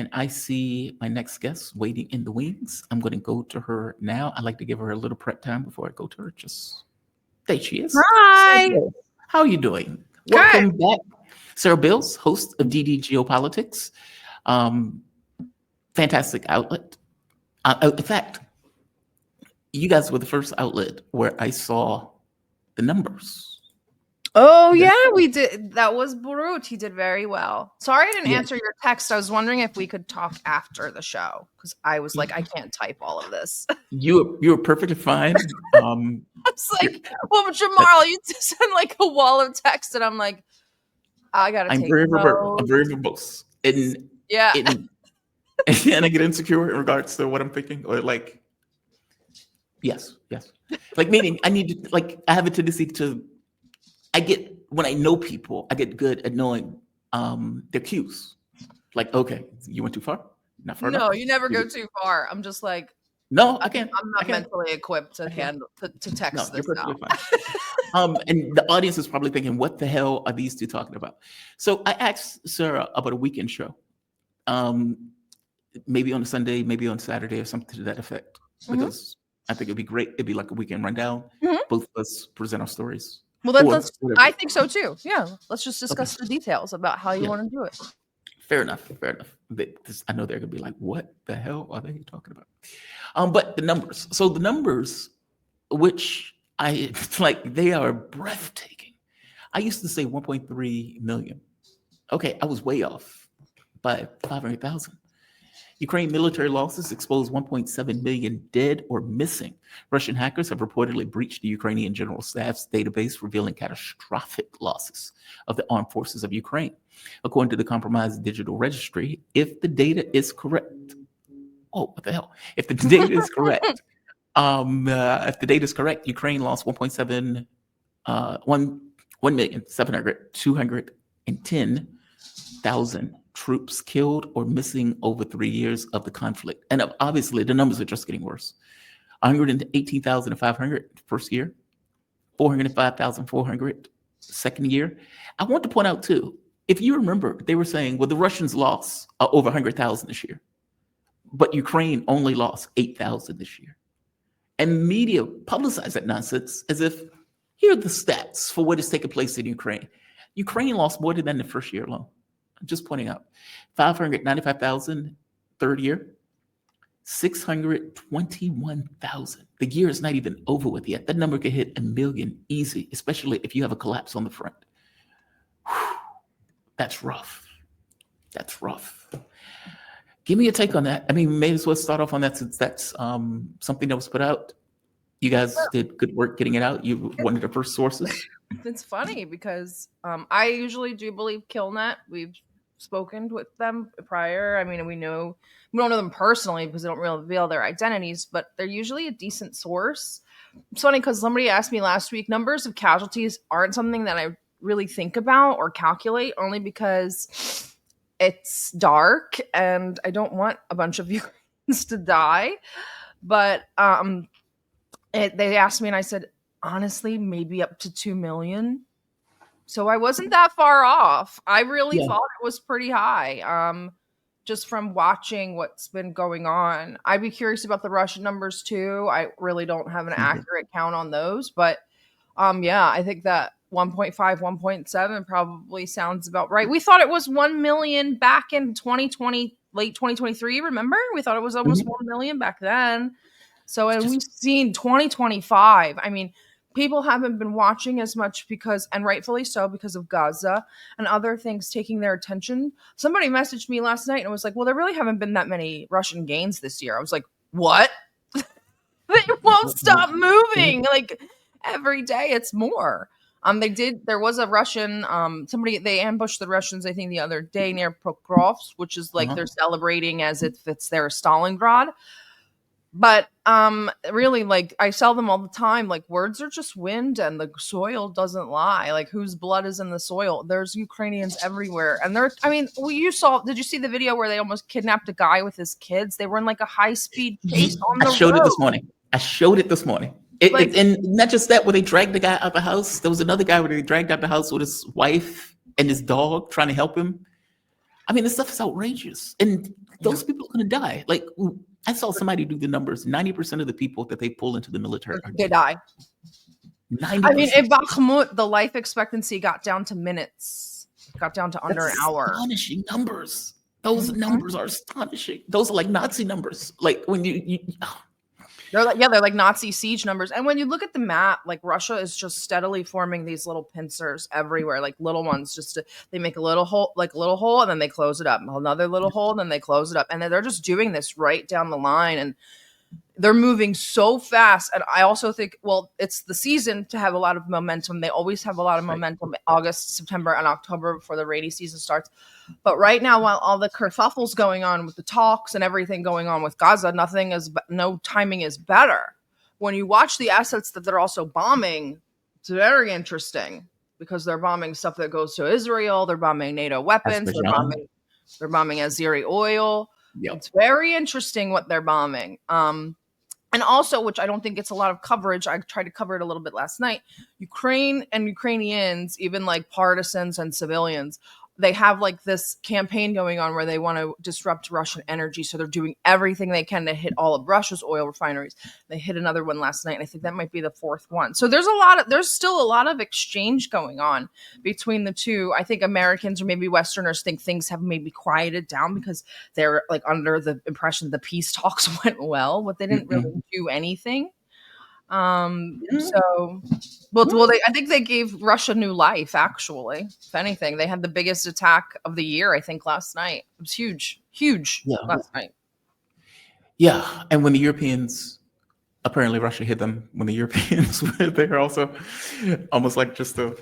And I see my next guest waiting in the wings. I'm going to go to her now. I'd like to give her a little prep time before I go to her. Just there she is. Hi. Sarah, how are you doing? Good. Welcome back. Sarah Bils, host of DD Geopolitics. Fantastic outlet. In fact, you guys were the first outlet where I saw the numbers. Oh, yeah, we did. That was Burut. He did very well. Sorry I didn't answer your text. I was wondering if we could talk after the show because I was like, I can't type all of this. You were perfectly fine. I was like, well, but Jamal, you send like a wall of text, and I'm like, I gotta take notes. I'm very verbose. And I get insecure in regards to what I'm thinking, or like, yes. Like meaning I need to, like, I have a tendency to, when I know people, I get good at knowing their cues. Like, okay, you went too far? Not far enough? No, you never go too far. I'm just like, no, I can't. I'm not mentally equipped to text this now. And the audience is probably thinking, what the hell are these two talking about? So I asked Sarah about a weekend show. Maybe on a Sunday, maybe on Saturday, or something to that effect. Because I think it'd be great. It'd be like a weekend rundown. Both of us present our stories. Well, I think so too. Yeah, let's just discuss the details about how you want to do it. Fair enough. I know they're gonna be like, "What the hell are they talking about?" But the numbers. So the numbers, which I like, they are breathtaking. I used to say 1.3 million. Okay, I was way off by 500,000. Ukraine military losses expose 1.7 million dead or missing. Russian hackers have reportedly breached the Ukrainian General Staff's database, revealing catastrophic losses of the armed forces of Ukraine. According to the compromised digital registry, if the data is correct, if the data is correct, Ukraine lost 1,710,000 troops killed or missing over 3 years of the conflict. And obviously, the numbers are just getting worse. 118,500 first year, 405,400 second year. I want to point out, too, if you remember, they were saying, well, the Russians lost over 100,000 this year, but Ukraine only lost 8,000 this year. And media publicized that nonsense as if, here are the stats for what has taken place in Ukraine. Ukraine lost more than that in the first year alone. I'm just pointing out, 595,000 third year, 621,000. The year is not even over with yet. That number could hit 1 million easy, especially if you have a collapse on the front. Whew, that's rough. Give me a take on that. I mean, may as well start off on that since that's something that was put out. You guys did good work getting it out. You were one of the first sources. It's funny because I usually do believe Killnet. We've spoken with them prior. I mean, we don't know them personally because they don't really reveal their identities, but they're usually a decent source. It's funny because somebody asked me last week, numbers of casualties aren't something that I really think about or calculate, only because it's dark and I don't want a bunch of Ukrainians to die. But they asked me and I said, honestly, maybe up to 2 million. So I wasn't that far off. I really thought it was pretty high. Just from watching what's been going on. I'd be curious about the Russian numbers too. I really don't have an accurate count on those, but I think that 1.5, 1.7 probably sounds about right. We thought it was 1 million back in 2020, late 2023. Remember? We thought it was almost 1 million back then. So, and we've seen 2025. I mean, people haven't been watching as much and rightfully so, because of Gaza and other things taking their attention. Somebody messaged me last night and was like, well, there really haven't been that many Russian gains this year. I was like, what? They won't stop moving. Like every day it's more. There was a Russian, they ambushed the Russians, I think the other day near Pokrovsk, which is like they're celebrating as if it's their Stalingrad. But really, like, I tell them all the time, like, words are just wind and the soil doesn't lie. Like, whose blood is in the soil? There's Ukrainians everywhere. And did you see the video where they almost kidnapped a guy with his kids? They were in like a high-speed chase on the road. I showed it this morning. And not just that, where they dragged the guy out the house. There was another guy where they dragged out the house with his wife and his dog trying to help him. I mean, this stuff is outrageous, and those people are going to die. Like I saw somebody do the numbers. 90% of the people that they pull into the military are They dead. die. 90%. I mean, in Bakhmut, the life expectancy got down to minutes, got down to under an hour. Astonishing numbers. Those numbers are astonishing. Those are like Nazi numbers. Like when they're like Nazi siege numbers. And when you look at the map, like Russia is just steadily forming these little pincers everywhere, like little ones. They make a little hole, and then they close it up. Another little hole, and then they close it up. And then they're just doing this right down the line. And they're moving so fast. And I also think, well, it's the season to have a lot of momentum. They always have a lot of momentum August, September, and October before the rainy season starts. But right now, while all the kerfuffle's going on with the talks and everything going on with Gaza, no timing is better. When you watch the assets that they're also bombing, it's very interesting because they're bombing stuff that goes to Israel. They're bombing NATO weapons. They're bombing Azeri oil. Yep. It's very interesting what they're bombing. And also, which I don't think gets a lot of coverage, I tried to cover it a little bit last night, Ukraine and Ukrainians, even like partisans and civilians, they have like this campaign going on where they want to disrupt Russian energy. So they're doing everything they can to hit all of Russia's oil refineries. They hit another one last night, and I think that might be the fourth one. So there's still a lot of exchange going on between the two. I think Americans or maybe Westerners think things have maybe quieted down because they're like under the impression the peace talks went well, but they didn't really do anything. I think they gave Russia new life, actually. If anything, they had the biggest attack of the year, I think, last night. It was huge last night. Yeah. And when the Europeans, apparently Russia hit them when the Europeans were there also, almost like just to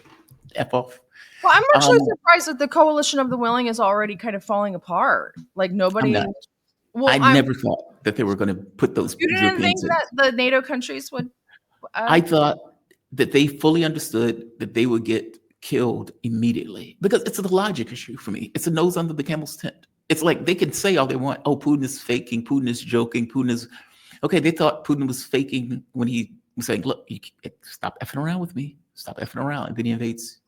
F off. Well, I'm actually surprised that the coalition of the willing is already kind of falling apart. Like nobody. I never thought that they were going to put those. You didn't think that the NATO countries would. I thought that they fully understood that they would get killed immediately because it's a logic issue for me. It's a nose under the camel's tent. It's like they can say all they want. Oh, Putin is faking. Putin is joking. Putin is okay. They thought Putin was faking when he was saying, "Look, stop effing around with me. Stop effing around." And then he invades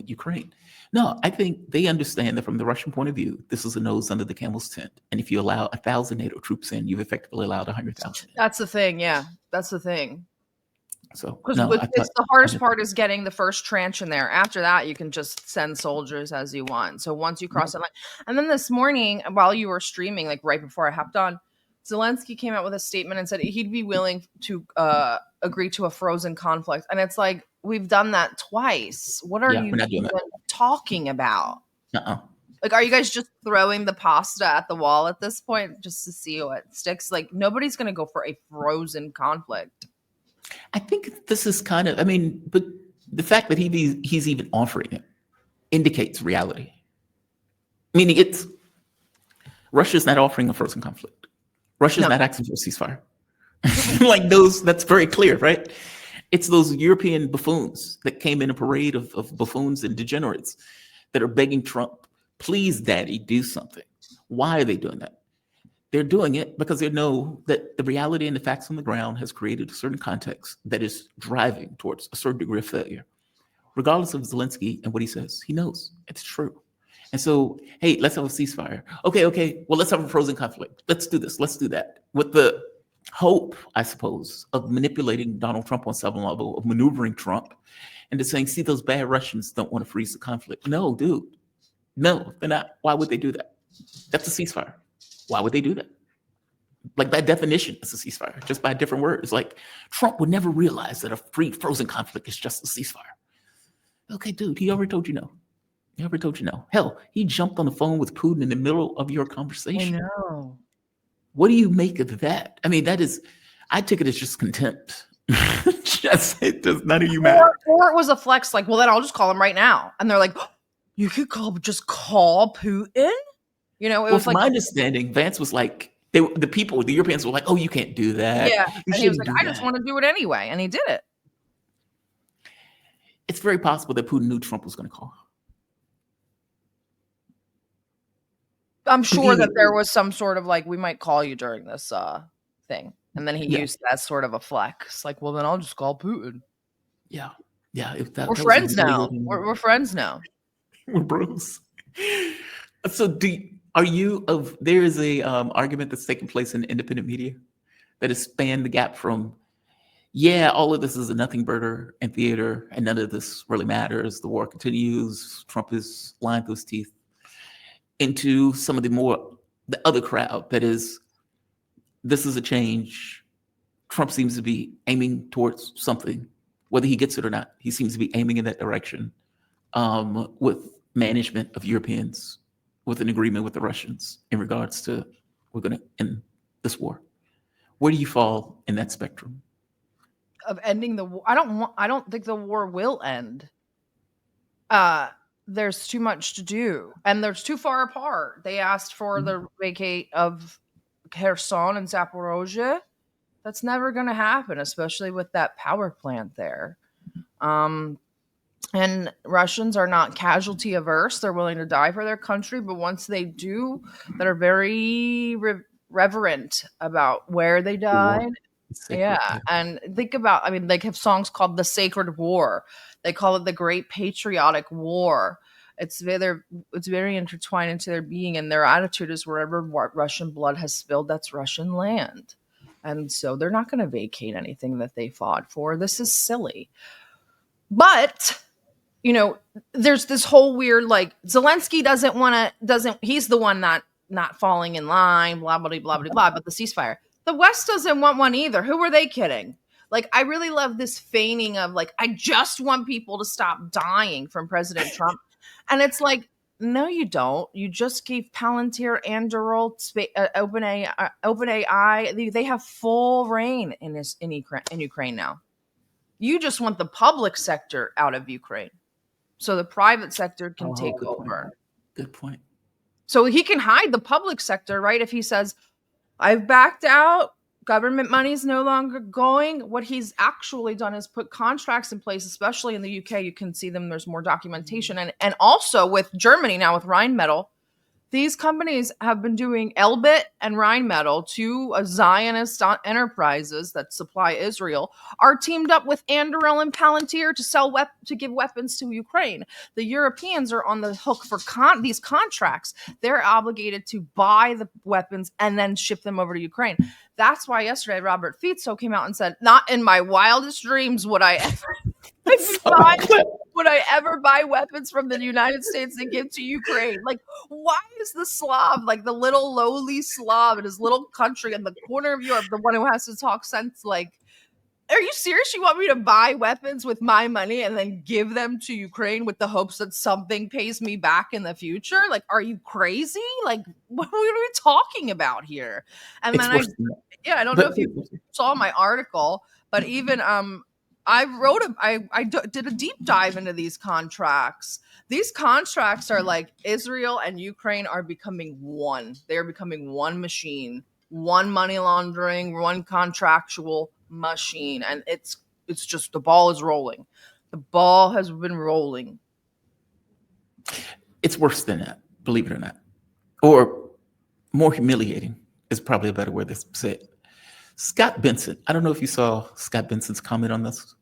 Ukraine. No, I think they understand that from the Russian point of view, this is a nose under the camel's tent. And if you allow 1,000 NATO troops in, you've effectively allowed 100,000. That's the thing. Yeah, that's the thing. So the hardest part is getting the first tranche in there. After that, you can just send soldiers as you want. So once you cross the line, and then this morning, while you were streaming, like right before I hopped on, Zelensky came out with a statement and said he'd be willing to agree to a frozen conflict. And it's like, we've done that twice. What are you even talking about? Like, are you guys just throwing the pasta at the wall at this point just to see what sticks? Like, nobody's going to go for a frozen conflict. I think this is kind of, but the fact that he's even offering it indicates reality. Meaning Russia's not offering a frozen conflict. Russia's not asking for a ceasefire. Like that's very clear, right? It's those European buffoons that came in a parade of buffoons and degenerates that are begging Trump, please, daddy, do something. Why are they doing that? They're doing it because they know that the reality and the facts on the ground has created a certain context that is driving towards a certain degree of failure. Regardless of Zelinsky and what he says, he knows it's true. And so, hey, let's have a ceasefire. Okay. Well, let's have a frozen conflict. Let's do this. Let's do that. With the hope, I suppose, of manipulating Donald Trump on some level, of maneuvering Trump into saying, see, those bad Russians don't want to freeze the conflict. No, dude. No, they're not. Why would they do that? That's a ceasefire. Why would they do that? Like, by definition, it's a ceasefire, just by different words. Like, Trump would never realize that a free frozen conflict is just a ceasefire. Okay, dude, he already told you no. He already told you no. Hell, he jumped on the phone with Putin in the middle of your conversation. I know. What do you make of that? I take it as just contempt. It does none of you matter. Or it was a flex, like, well, then I'll just call him right now. And they're like, oh, you could just call Putin? You know, from my understanding, Vance was like, the Europeans were like, oh, you can't do that. Yeah. And he was like, I just want to do it anyway. And he did it. It's very possible that Putin knew Trump was going to call. I'm sure that there was some sort of like, we might call you during this thing. And then he used that sort of a flex. Like, well, then I'll just call Putin. Yeah. We're friends now. We're friends now. We're bros. So are you of there is a argument that's taking place in independent media that has spanned the gap from, yeah, all of this is a nothing burger in theater and none of this really matters. The war continues. Trump is lying through his teeth, into some of the other crowd that is, this is a change. Trump seems to be aiming towards something, whether he gets it or not. He seems to be aiming in that direction, with management of Europeans, with an agreement with the Russians in regards to, we're going to end this war. Where do you fall in that spectrum? Of ending the war. I don't think the war will end. There's too much to do, and there's too far apart. They asked for the vacate of Kherson and Zaporozhye. That's never going to happen, especially with that power plant there. And Russians are not casualty averse. They're willing to die for their country, but once they do, that are very reverent about where they died. Yeah, and think about, I mean, they have songs called "The Sacred War." They call it the Great Patriotic War. It's very intertwined into their being, and their attitude is wherever Russian blood has spilled, that's Russian land. And so they're not going to vacate anything that they fought for. This is silly. But, there's this whole weird, like, Zelensky he's the one not falling in line, blah, blah, blah, blah, blah, but the ceasefire. The West doesn't want one either. Who are they kidding? Like, I really love this feigning of, like, I just want people to stop dying from President Trump. And it's like, no, you don't. You just gave Palantir, Anduril, OpenAI. They have full reign in Ukraine now. You just want the public sector out of Ukraine, so the private sector can take over. Good point. So he can hide the public sector, right? If he says, I've backed out, government money is no longer going. What he's actually done is put contracts in place, especially in the UK. You can see them. There's more documentation. And also with Germany now with Rheinmetall, these companies have been doing Elbit and Rheinmetall, two Zionist enterprises that supply Israel, are teamed up with Anduril and Palantir to give weapons to Ukraine. The Europeans are on the hook for these contracts. They're obligated to buy the weapons and then ship them over to Ukraine. That's why yesterday Robert Fico came out and said, not in my wildest dreams would I ever buy weapons from the United States and give to Ukraine. Like, why is the Slav, like the little lowly Slav in his little country in the corner of Europe, the one who has to talk sense? Like, are you serious? You want me to buy weapons with my money and then give them to Ukraine with the hopes that something pays me back in the future? Like, are you crazy? Like, what are we talking about here? And then I don't know if you saw my article, but even I did a deep dive into these contracts. These contracts are like Israel and Ukraine are becoming one. They're becoming one machine, one money laundering, one contractual machine. And it's just, the ball is rolling. The ball has been rolling. It's worse than that, believe it or not. Or more humiliating is probably a better word to say it. Scott Benson, I don't know if you saw Scott Benson's comment on this.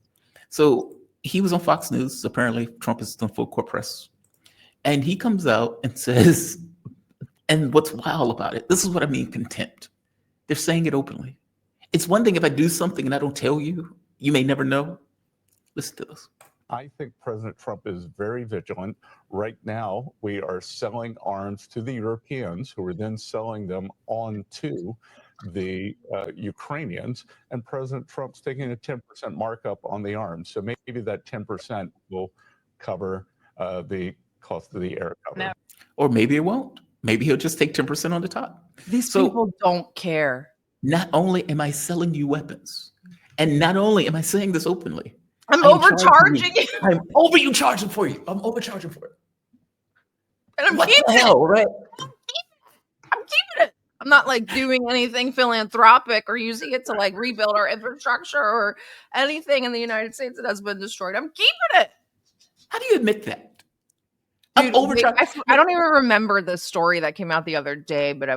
So he was on Fox News. Apparently, Trump is on full court press. And he comes out and says, and what's wild about it, this is what I mean, contempt. They're saying it openly. It's one thing if I do something and I don't tell you, you may never know. Listen to this. I think President Trump is very vigilant. Right now, we are selling arms to the Europeans, who are then selling them on to the Ukrainians, and President Trump's taking a 10% markup on the arms. So maybe that 10% will cover the cost of the air cover. No. Or maybe it won't. Maybe he'll just take 10% on the top. These people don't care. Not only am I selling you weapons, and not only am I saying this openly, I'm overcharging you. I'm overcharging for you. I'm overcharging for it. And I'm what keeping the hell, it. right? I'm keeping it. I'm not like doing anything philanthropic or using it to like rebuild our infrastructure or anything in the United States that has been destroyed. I'm keeping it. How do you admit that? Dude, I don't even remember the story that came out the other day, but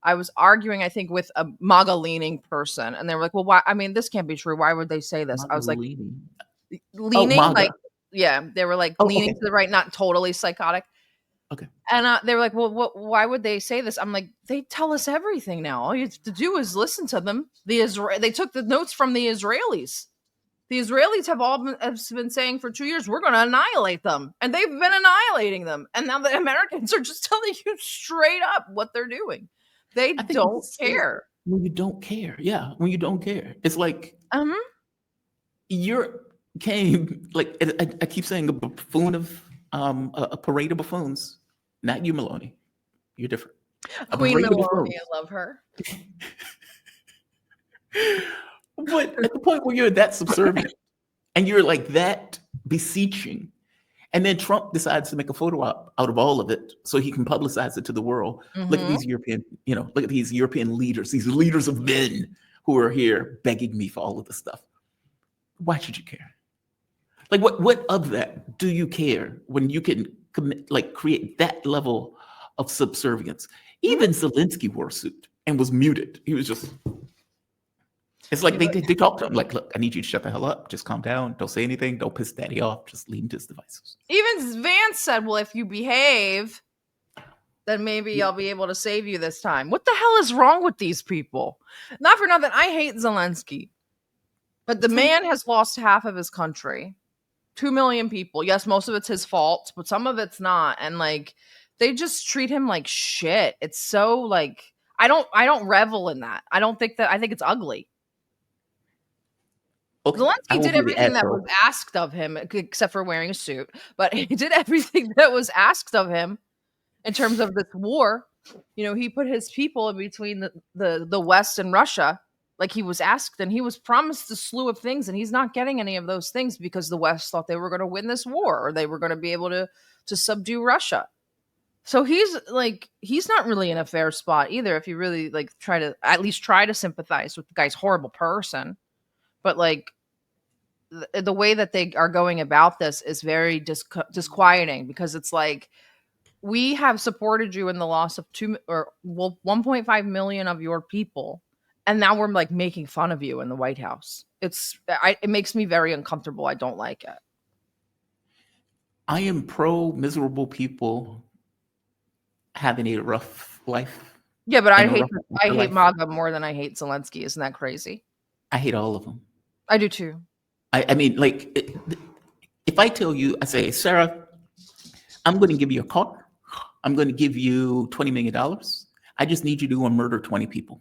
I was arguing, I think, with a MAGA-leaning person, and they were like, "Well, why? I mean, this can't be true. Why would they say this?" I was like, "Leaning, like, yeah." They were like leaning to the right, not totally psychotic. Okay. And they were like, well, why would they say this? I'm like, they tell us everything now. All you have to do is listen to them. They took the notes from the Israelis. The Israelis have been saying for 2 years, we're going to annihilate them. And they've been annihilating them. And now the Americans are just telling you straight up what they're doing. They I think don't it's care. when you don't care. Yeah, when you don't care. It's like you're came like I keep saying a buffoon of a parade of buffoons. Not you, Maloney. You're different. A Queen parade of Maloney, buffoons. I love her. But at the point where you're that subservient and you're like that beseeching, and then Trump decides to make a photo out of all of it so he can publicize it to the world. Look at these European, look at these European leaders, these leaders of men who are here begging me for all of this stuff. Why should you care? Like what of that do you care when you can create that level of subservience? Even Zelinsky wore a suit and was muted. He was just, it's like they talked to him like, look, I need you to shut the hell up. Just calm down. Don't say anything. Don't piss daddy off. Just leave him to his devices. Even Vance said, well, if you behave, then maybe I'll be able to save you this time. What the hell is wrong with these people? Not for nothing, I hate Zelensky. But the man has lost half of his country. 2 million people. Yes, most of it's his fault, but some of it's not. And they just treat him like shit. It's so I don't revel in that. I think it's ugly. Okay, Zelensky did everything that was asked of him, except for wearing a suit. But he did everything that was asked of him in terms of this war. He put his people in between the West and Russia, like he was asked, and he was promised a slew of things, and he's not getting any of those things because the West thought they were going to win this war, or they were going to be able to subdue Russia. So he's not really in a fair spot either. If you really try to sympathize with the guy's horrible person, but the way that they are going about this is very disquieting, because it's like, we have supported you in the loss of 1.5 million of your people, and now we're making fun of you in the White House. It makes me very uncomfortable. I don't like it. I am pro miserable people having a rough life. Yeah, but I hate MAGA more than I hate Zelensky. Isn't that crazy? I hate all of them. I do too. I mean, if I tell you, I say, Sarah, I'm going to give you a car. I'm going to give you $20 million. I just need you to go and murder 20 people.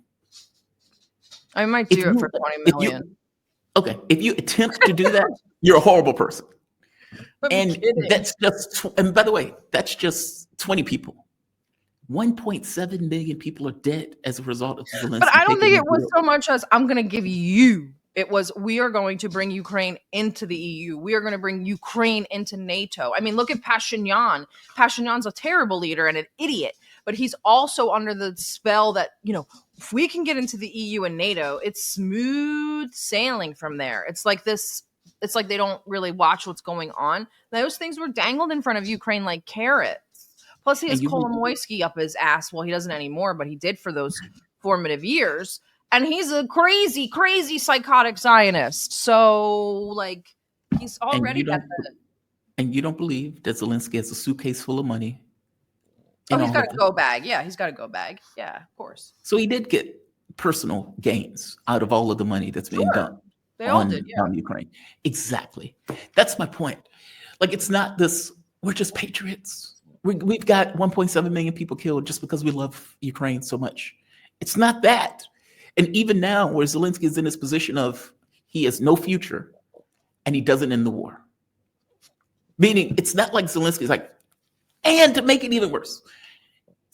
I might do it for 20 million. If you attempt to do that, you're a horrible person. And by the way, that's just 20 people. 1.7 million people are dead as a result of Zelensky. But I don't think it was so much as, I'm going to give you. It was, we are going to bring Ukraine into the EU. We are going to bring Ukraine into NATO. I mean, look at Pashinyan. Pashinyan's a terrible leader and an idiot, but he's also under the spell that, if we can get into the EU and NATO, it's smooth sailing from there. It's like they don't really watch what's going on. Those things were dangled in front of Ukraine like carrots. Plus, he has Kolomoisky up his ass. Well, he doesn't anymore, but he did for those formative years. And he's a crazy, crazy psychotic Zionist. So, he's already got that. And you don't believe that Zelinsky has a suitcase full of money? Oh, he's got a go bag. Yeah, he's got a go bag. Yeah, of course. So he did get personal gains out of all of the money that's being done on Ukraine. Exactly. That's my point. It's not this, we're just patriots. We've got 1.7 million people killed just because we love Ukraine so much. It's not that. And even now, where Zelensky is in this position of he has no future and he doesn't end the war. Meaning, it's not like Zelensky's and to make it even worse,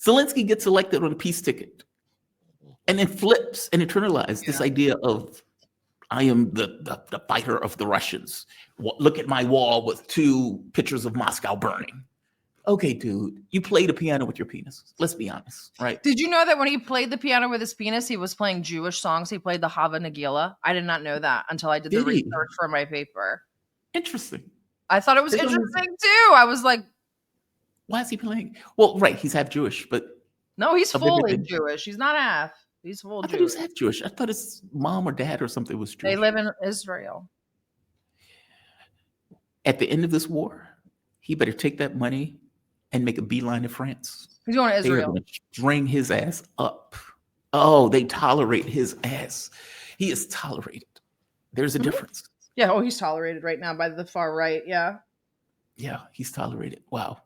Zelensky gets elected on a peace ticket and then flips and internalizes this idea of, I am the fighter of the Russians. Look at my wall with 2 pictures of Moscow burning. Okay, dude, you play the piano with your penis. Let's be honest, right? Did you know that when he played the piano with his penis, he was playing Jewish songs? He played the Hava Nagila. I did not know that until I did the research for my paper. Interesting. I thought it was interesting too. I was like, why is he playing? Well, right, he's half Jewish, but no, he's fully Jewish. He's not half. He's full Jewish. I thought he was half Jewish. I thought his mom or dad or something was Jewish. They live in Israel. At the end of this war, he better take that money and make a beeline to France. He's going to They are Israel. going to string his ass up. Oh, they tolerate his ass. He is tolerated. There's a difference. Yeah. Oh, he's tolerated right now by the far right. Yeah. Yeah, he's tolerated. Wow.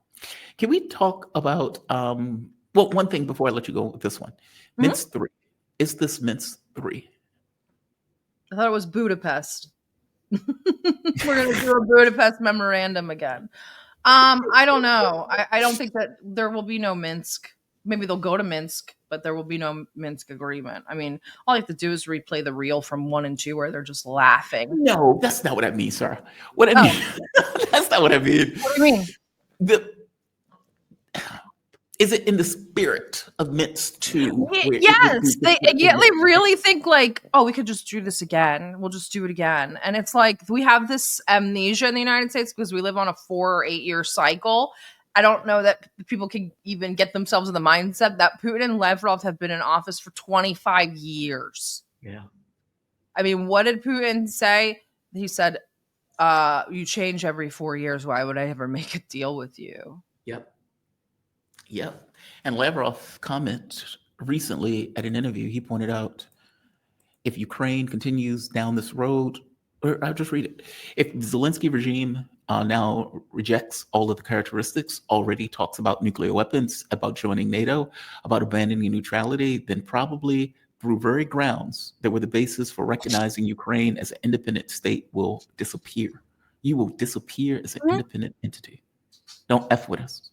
Can we talk about well, one thing before I let you go with this one. Minsk 3. Is this Minsk 3? I thought it was Budapest. We're going to do a Budapest memorandum again. I don't know. I don't think that there will be no Minsk. Maybe they'll go to Minsk, but there will be no Minsk agreement. I mean, all you have to do is replay the reel from 1 and 2 where they're just laughing. No, that's not what I mean, sir. What I mean, that's not what I mean. What do you mean? Is it in the spirit of Minsk 2? Yes, they really think like, oh, we could just do this again. We'll just do it again. And it's like we have this amnesia in the United States because we live on a 4 or 8 year cycle. I don't know that people can even get themselves in the mindset that Putin and Lavrov have been in office for 25 years. Yeah. I mean, what did Putin say? He said, you change every 4 years. Why would I ever make a deal with you? Yep. And Lavrov commented recently at an interview, he pointed out if Ukraine continues down this road, or I'll just read it. If the Zelinsky regime now rejects all of the characteristics, already talks about nuclear weapons, about joining NATO, about abandoning neutrality, then probably through very grounds that were the basis for recognizing Ukraine as an independent state will disappear. You will disappear as an independent entity. Don't F with us.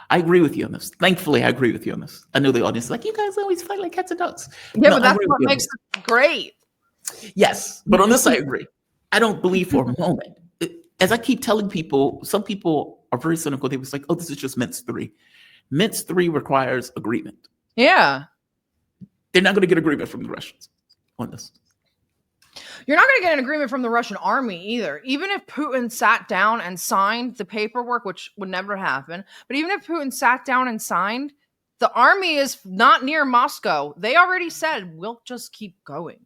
I agree with you on this. Thankfully, I agree with you on this. I know the audience is like, you guys always fight like cats and dogs. Yeah, but that's what makes it great. Yes, but on this, I agree. I don't believe for a moment. As I keep telling people, some people are very cynical. They was like, oh, this is just Minsk 3. Minsk 3 requires agreement. Yeah. They're not going to get agreement from the Russians on this. You're not going to get an agreement from the Russian army either. Even if Putin sat down and signed the paperwork, which would never happen, but even if Putin sat down and signed, the army is not near Moscow. They already said, we'll just keep going.